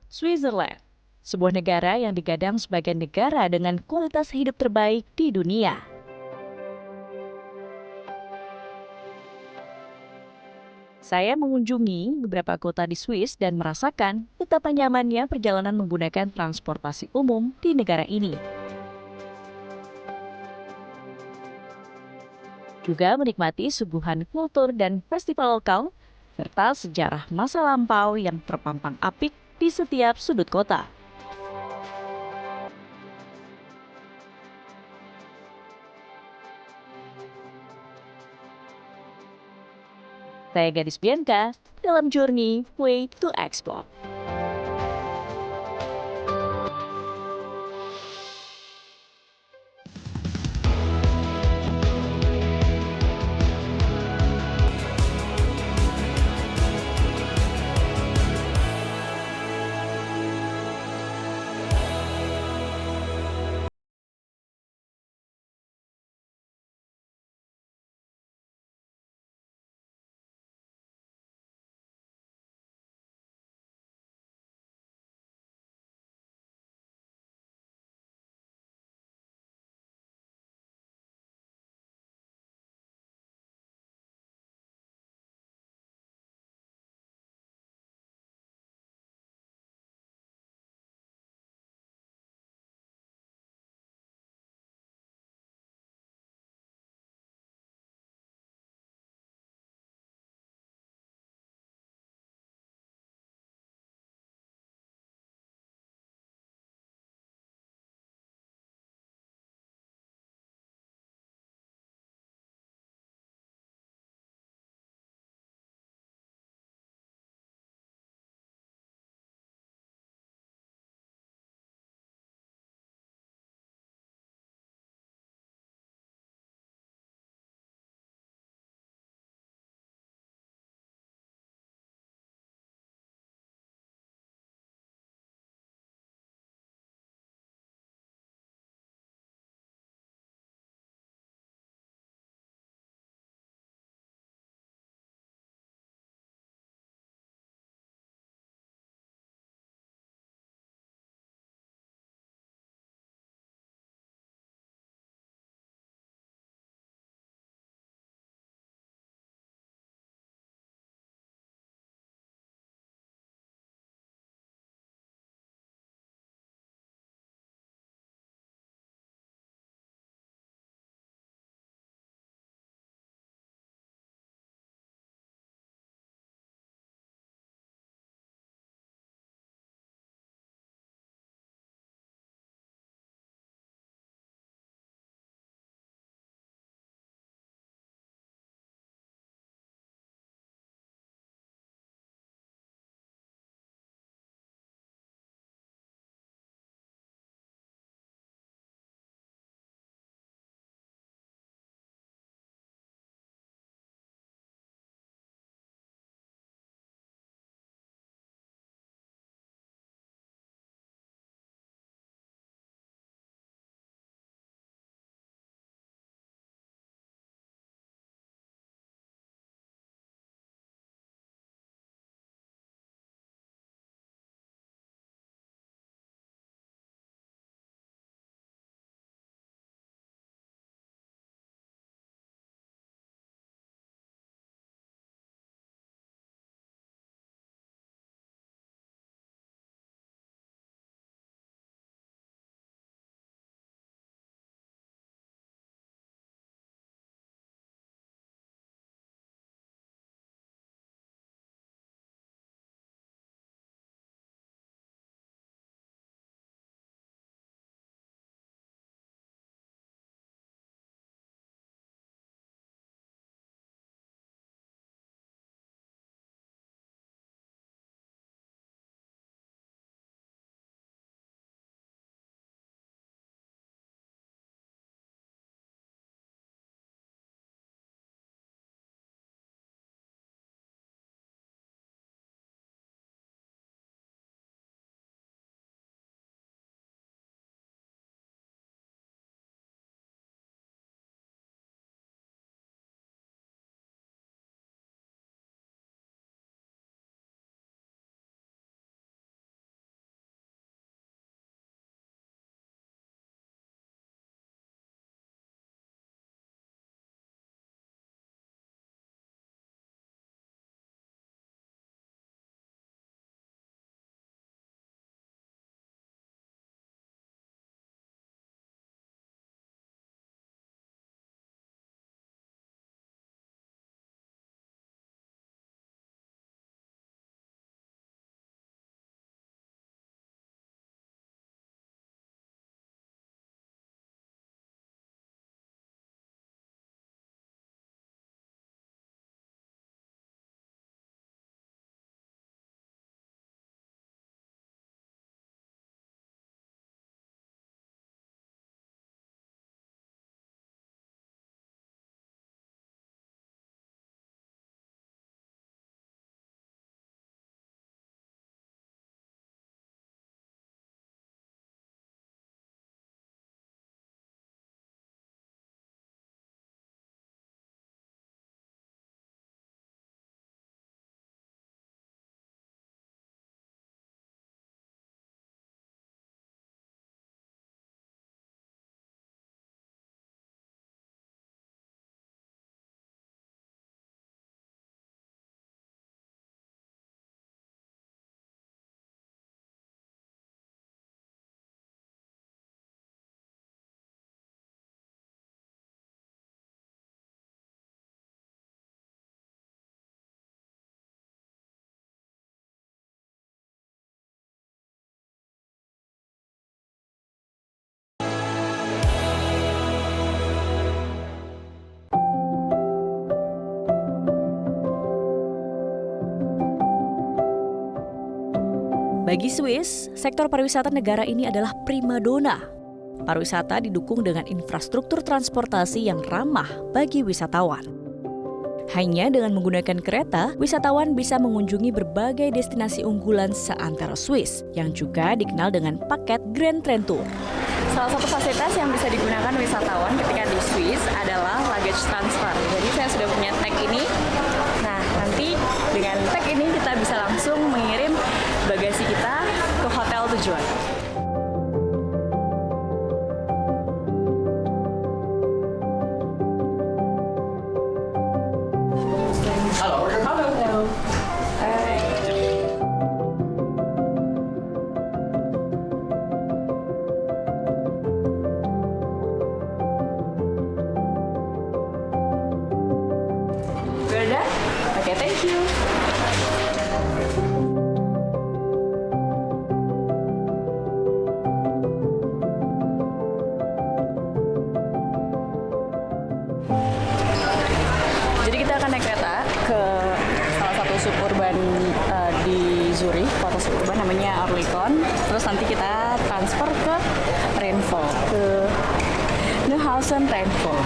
Switzerland, sebuah negara yang digadang sebagai negara dengan kualitas hidup terbaik di dunia. Saya mengunjungi beberapa kota di Swiss dan merasakan betapa nyamannya perjalanan menggunakan transportasi umum di negara ini. Juga menikmati suguhan kultur dan festival lokal, serta sejarah masa lampau yang terpampang apik di setiap sudut kota. Saya Gadis Bianca dalam Journey Way to Explore. Bagi Swiss, sektor pariwisata negara ini adalah primadona. Pariwisata didukung dengan infrastruktur transportasi yang ramah bagi wisatawan. Hanya dengan menggunakan kereta, wisatawan bisa mengunjungi berbagai destinasi unggulan seantero Swiss yang juga dikenal dengan paket Grand Train Tour. Salah satu fasilitas yang bisa digunakan wisatawan ketika di Swiss adalah luggage transfer. Jadi saya sudah punya tag ini. Nah, nanti dengan tag ini kita bisa langsung mengirim bagasi kita ke hotel tujuan. Oke, thank you. Jadi kita akan naik kereta ke salah satu suburban di Zurich, kota suburban namanya Oerlikon. Terus nanti kita transfer ke Rheinfeld, ke Neuhausen Rheinfeld.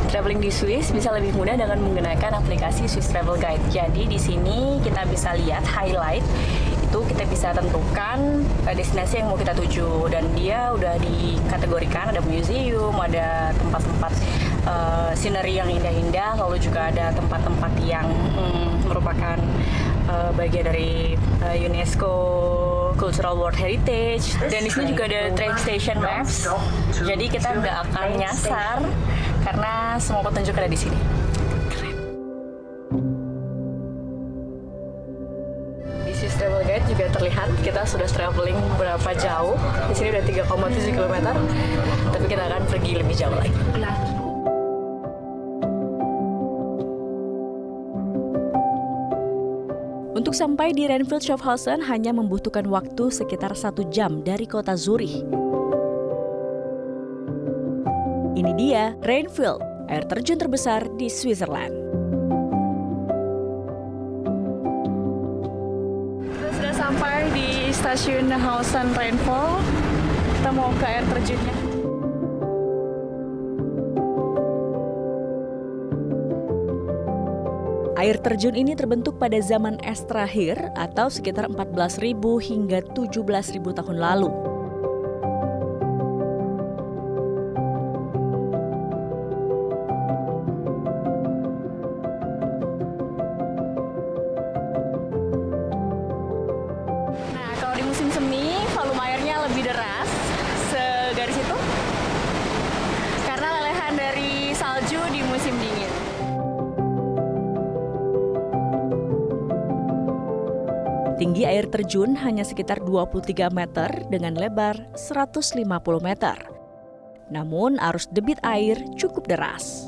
Traveling di Swiss bisa lebih mudah dengan menggunakan aplikasi Swiss Travel Guide. Jadi di sini kita bisa lihat highlight, itu kita bisa tentukan destinasi yang mau kita tuju, dan dia udah dikategorikan, ada museum, ada tempat-tempat scenery yang indah-indah, lalu juga ada tempat-tempat yang merupakan bagian dari UNESCO Cultural World Heritage, dan di sini juga ada train station maps. Jadi kita nggak akan nyasar karena semua petunjuk ada di sini. Keren. Di Swiss Travel Guide juga terlihat kita sudah traveling berapa jauh. Di sini udah 3,7 km, tapi kita akan pergi lebih jauh lagi. Untuk sampai di Rheinfeld Schaffhausen hanya membutuhkan waktu sekitar 1 jam dari kota Zurich. Ini dia Rheinfeld, air terjun terbesar di Switzerland. Kita sudah sampai di stasiun Neuhausen Rheinfeld. Kita mau ke air terjunnya. Air terjun ini terbentuk pada zaman es terakhir atau sekitar 14.000 hingga 17.000 tahun lalu. Nah, kalau di musim semi, volume airnya lebih deras, segaris itu, karena lelehan dari salju di musim dingin. Tinggi air terjun hanya sekitar 23 meter dengan lebar 150 meter. Namun arus debit air cukup deras.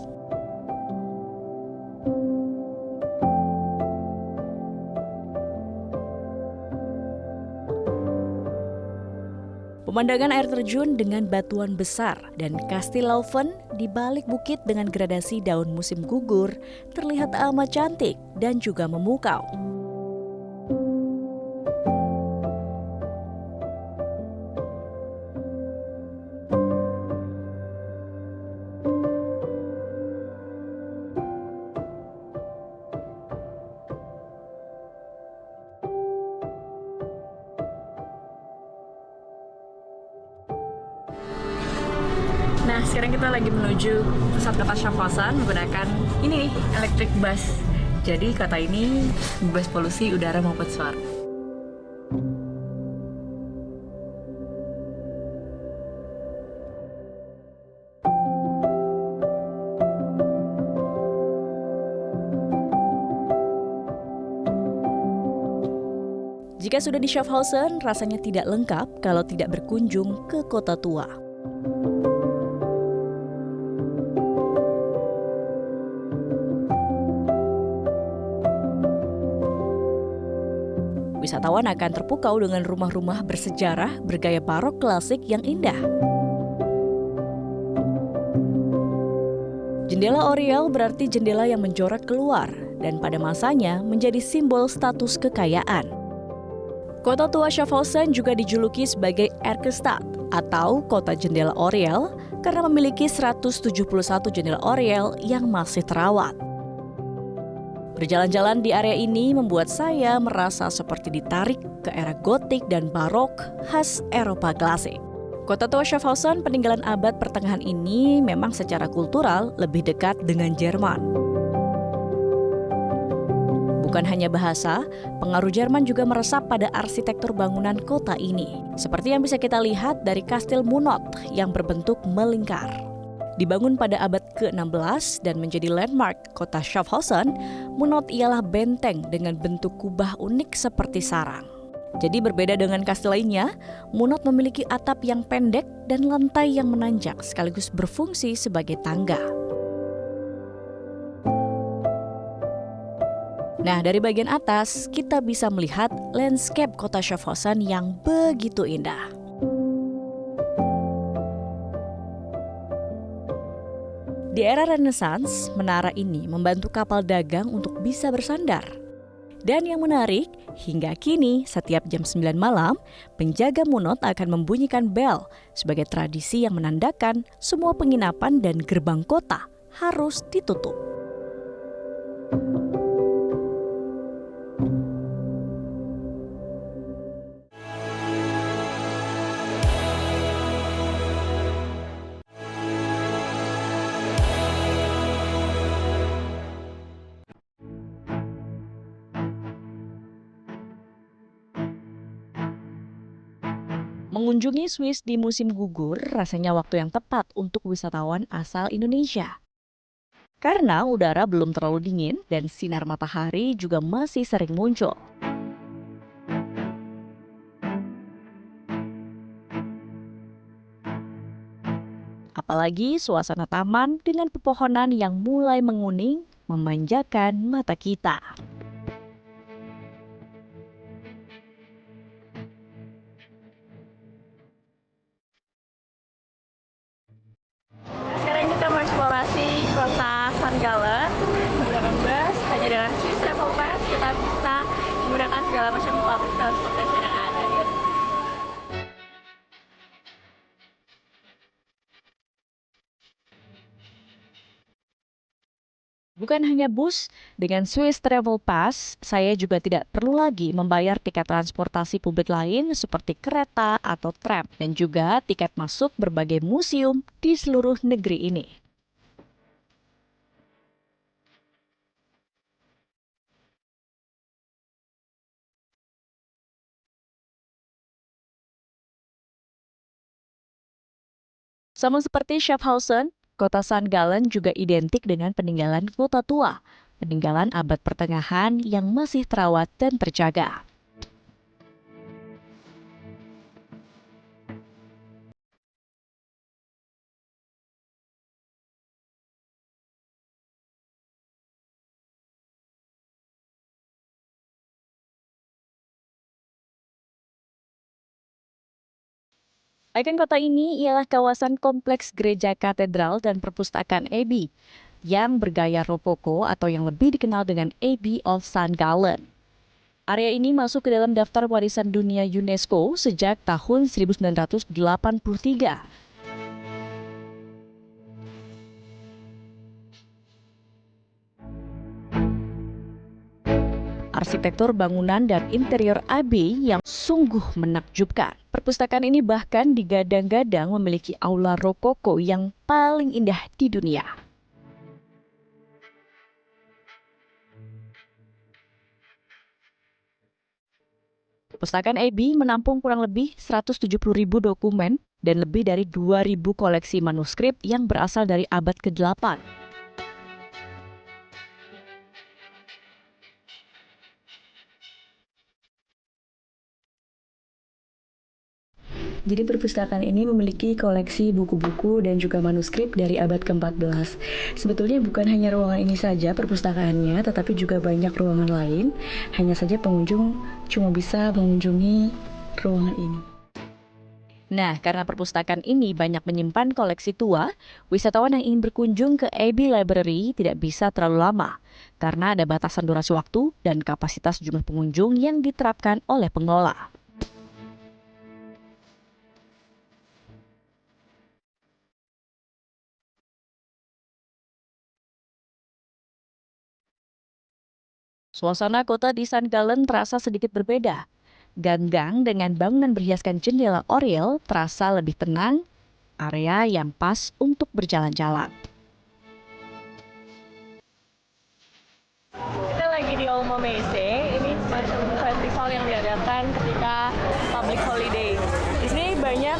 Pemandangan air terjun dengan batuan besar dan Kastil Laufen di balik bukit dengan gradasi daun musim gugur terlihat amat cantik dan juga memukau. Nah, sekarang kita lagi menuju pusat kota Schaffhausen menggunakan ini nih, electric bus. Jadi kota ini bebas polusi udara maupun suara. Jika sudah di Schaffhausen, rasanya tidak lengkap kalau tidak berkunjung ke kota tua. Wisatawan akan terpukau dengan rumah-rumah bersejarah bergaya barok klasik yang indah. Jendela Oriel berarti jendela yang menjorok keluar dan pada masanya menjadi simbol status kekayaan. Kota tua Schaffhausen juga dijuluki sebagai Erkerstadt atau kota jendela Oriel karena memiliki 171 jendela Oriel yang masih terawat. Berjalan-jalan di area ini membuat saya merasa seperti ditarik ke era gotik dan barok khas Eropa klasik. Kota tua Schaffhausen peninggalan abad pertengahan ini memang secara kultural lebih dekat dengan Jerman. Bukan hanya bahasa, pengaruh Jerman juga meresap pada arsitektur bangunan kota ini. Seperti yang bisa kita lihat dari Kastil Munot yang berbentuk melingkar. Dibangun pada abad ke-16 dan menjadi landmark kota Schaffhausen, Munot ialah benteng dengan bentuk kubah unik seperti sarang. Jadi berbeda dengan kastil lainnya, Munot memiliki atap yang pendek dan lantai yang menanjak sekaligus berfungsi sebagai tangga. Nah, dari bagian atas kita bisa melihat landscape kota Schaffhausen yang begitu indah. Di era Renaissance, menara ini membantu kapal dagang untuk bisa bersandar. Dan yang menarik, hingga kini setiap jam 9 malam, penjaga Munot akan membunyikan bel sebagai tradisi yang menandakan semua penginapan dan gerbang kota harus ditutup. Mengunjungi Swiss di musim gugur rasanya waktu yang tepat untuk wisatawan asal Indonesia. Karena udara belum terlalu dingin dan sinar matahari juga masih sering muncul. Apalagi suasana taman dengan pepohonan yang mulai menguning memanjakan mata kita. Sekarang kita mau eksplorasi kota St. Gallen menggunakan bus. Hanya dengan Swiss Travel Pass kita bisa menggunakan segala macam public transportation yang ada. Bukan hanya bus, dengan Swiss Travel Pass, saya juga tidak perlu lagi membayar tiket transportasi publik lain seperti kereta atau tram, dan juga tiket masuk berbagai museum di seluruh negeri ini. Sama seperti Schaffhausen, kota St. Gallen juga identik dengan peninggalan kota tua, peninggalan abad pertengahan yang masih terawat dan terjaga. Ikon kota ini ialah kawasan kompleks gereja katedral dan perpustakaan Abbey yang bergaya Rokoko atau yang lebih dikenal dengan Abbey of St. Gallen. Area ini masuk ke dalam daftar warisan dunia UNESCO sejak tahun 1983. Arsitektur bangunan dan interior Abbey yang sungguh menakjubkan. Perpustakaan ini bahkan digadang-gadang memiliki aula rokoko yang paling indah di dunia. Perpustakaan Abbey menampung kurang lebih 170.000 dokumen dan lebih dari 2.000 koleksi manuskrip yang berasal dari abad ke-8. Jadi perpustakaan ini memiliki koleksi buku-buku dan juga manuskrip dari abad ke-14. Sebetulnya bukan hanya ruangan ini saja perpustakaannya, tetapi juga banyak ruangan lain. Hanya saja pengunjung cuma bisa mengunjungi ruangan ini. Nah, karena perpustakaan ini banyak menyimpan koleksi tua, wisatawan yang ingin berkunjung ke Abbey Library tidak bisa terlalu lama karena ada batasan durasi waktu dan kapasitas jumlah pengunjung yang diterapkan oleh pengelola. Suasana kota di St. Gallen terasa sedikit berbeda. Gang-gang dengan bangunan berhiaskan jendela Oriel terasa lebih tenang, area yang pas untuk berjalan-jalan. Kita lagi di Olmo Messe, ini festival yang diadakan ketika public holiday. Di sini banyak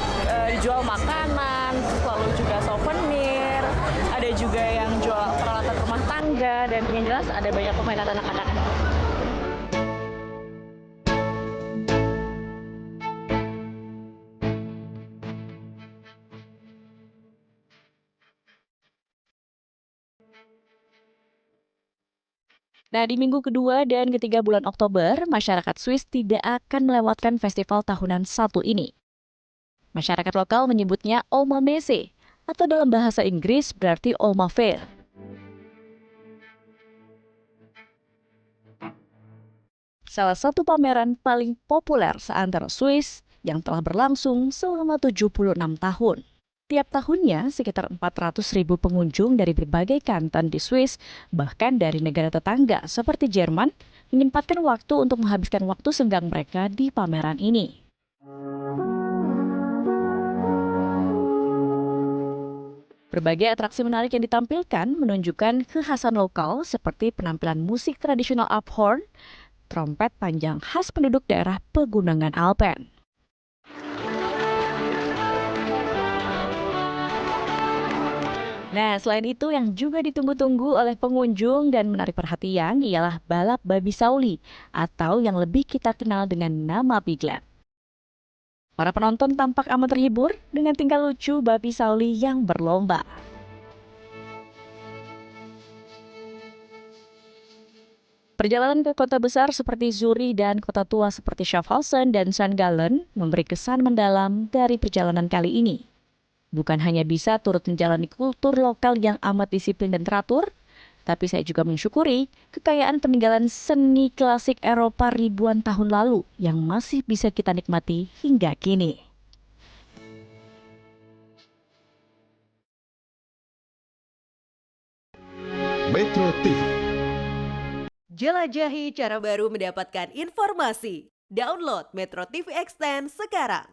dijual makanan, lalu juga souvenir, ada juga yang jual peralatan rumah tangga, dan yang jelas ada banyak permainan anak-anak. Nah, di minggu kedua dan ketiga bulan Oktober, masyarakat Swiss tidak akan melewatkan festival tahunan satu ini. Masyarakat lokal menyebutnya Olma Messe, atau dalam bahasa Inggris berarti Olma Fair. Salah satu pameran paling populer seantero Swiss yang telah berlangsung selama 76 tahun. Tiap tahunnya, sekitar 400.000 pengunjung dari berbagai kanton di Swiss, bahkan dari negara tetangga seperti Jerman, menyempatkan waktu untuk menghabiskan waktu senggang mereka di pameran ini. Berbagai atraksi menarik yang ditampilkan menunjukkan kekhasan lokal seperti penampilan musik tradisional Alphorn, trompet panjang khas penduduk daerah pegunungan Alpen. Nah, selain itu yang juga ditunggu-tunggu oleh pengunjung dan menarik perhatian ialah balap babi Sauli atau yang lebih kita kenal dengan nama Piglet. Para penonton tampak amat terhibur dengan tingkah lucu babi Sauli yang berlomba. Perjalanan ke kota besar seperti Zurich dan kota tua seperti Schaffhausen dan St. Gallen memberi kesan mendalam dari perjalanan kali ini. Bukan hanya bisa turut menjalani kultur lokal yang amat disiplin dan teratur, tapi saya juga mensyukuri kekayaan peninggalan seni klasik Eropa ribuan tahun lalu yang masih bisa kita nikmati hingga kini. Metro TV. Jelajahi cara baru mendapatkan informasi. Download Metro TV Extend sekarang.